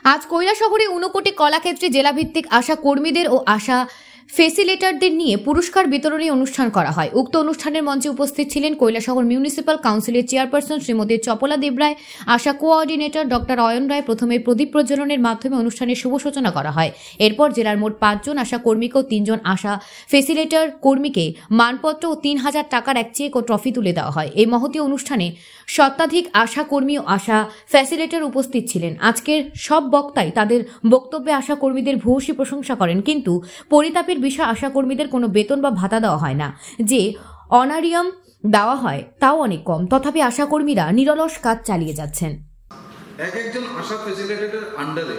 আজ কৈলাসহরে ঊনকোটি কলাক্ষেত্রে জেলাভিত্তিক আশা কর্মীদের ও আশা ফেসিলিটেটরদের নিয়ে পুরস্কার বিতরণী অনুষ্ঠান করা হয়। উক্ত অনুষ্ঠানের মঞ্চে উপস্থিত ছিলেন কৈলাসহর মিউনিসিপ্যাল কাউন্সিলের চেয়ারপারসন শ্রীমতী চপলা দেবরায়, আশা কোঅর্ডিনেটর ডক্টর অয়ন রায়। প্রথমে প্রদীপ প্রজ্বলনের মাধ্যমে অনুষ্ঠানের শুভ সূচনা করা হয়। এরপর জেলার মোট 5 জন আশা কর্মীকে ও 3 জন আশা ফেসিলিটেটর কর্মীকে মানপত্র ও 3000 টাকার এক চেক ও ট্রফি তুলে দেওয়া হয়। এই মহতী অনুষ্ঠানে শতাধিক আশা কর্মী ও আশা ফ্যাসিলিটেটর উপস্থিত ছিলেন। আজকের সব বক্তাই তাদের বক্তব্যে আশা কর্মীদের ভূয়সী প্রশংসা করেন, কিন্তু পরিতাপের বিষয় আশা কর্মীদের কোনো বেতন বা ভাতা দেওয়া হয় না। যে অনারিয়াম দেওয়া হয় তাও অনেক কম, তথাপি আশা কর্মীরা নিরলস কাজ চালিয়ে যাচ্ছেন। একজন আশা ফ্যাসিলিটেটর আন্ডারে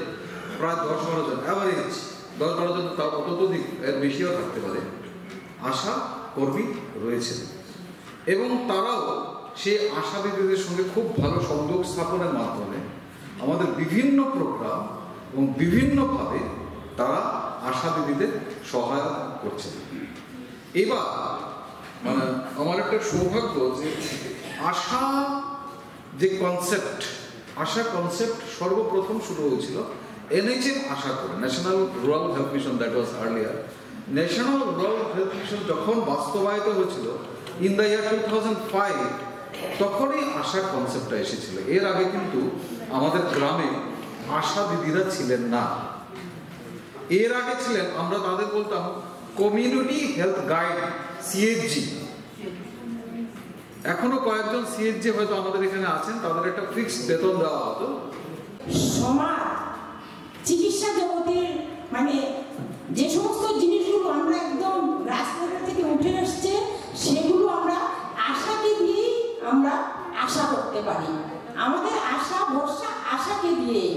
প্রায় 10-12 জন, অ্যাভারেজ 10-12 জন, তার অত্যধিক এর বেশিও থাকতে পারে, আশা কর্মী রয়েছেন এবং তারাও সেই আশাবিদদের সঙ্গে খুব ভালো সংযোগ স্থাপনের মাধ্যমে আমাদের বিভিন্ন প্রোগ্রাম এবং বিভিন্নভাবে তারা আশাবিদদের সহায়তা করছেন। এবার আমার একটা সৌভাগ্য যে আশা কনসেপ্ট সর্বপ্রথম শুরু হয়েছিল NHM আশা করে, national rural health mission, that was earlier. National rural health mission যখন বাস্তবায়িত হয়েছিল ইন দ্য ইয়ার 2005, তখনই আশা কনসেপ্টটা এসেছিল। এর আগে কিন্তু আমাদের গ্রামে আশা দিদিরা ছিলেন না। এর আগে ছিলেন, আমরা তাদের বলতাম কমিউনিটি হেলথ গাইড, CHG। এখনো কয়েকজন CHG হয়তো আমাদের এখানে আছেন, তাদের একটা ফিক্সড বেতন দেওয়া হতো। সমাজ চিকিৎসা জগতের যে সমস্ত জিনিসগুলো আমরা একদম রাস্তাঘাট থেকে উঠে আসছে, সেগুলো আমরা আশাকে দিয়েই আমরা আশা করতে পারি। আমাদের আশা ভরসা আশাকে দিয়েই।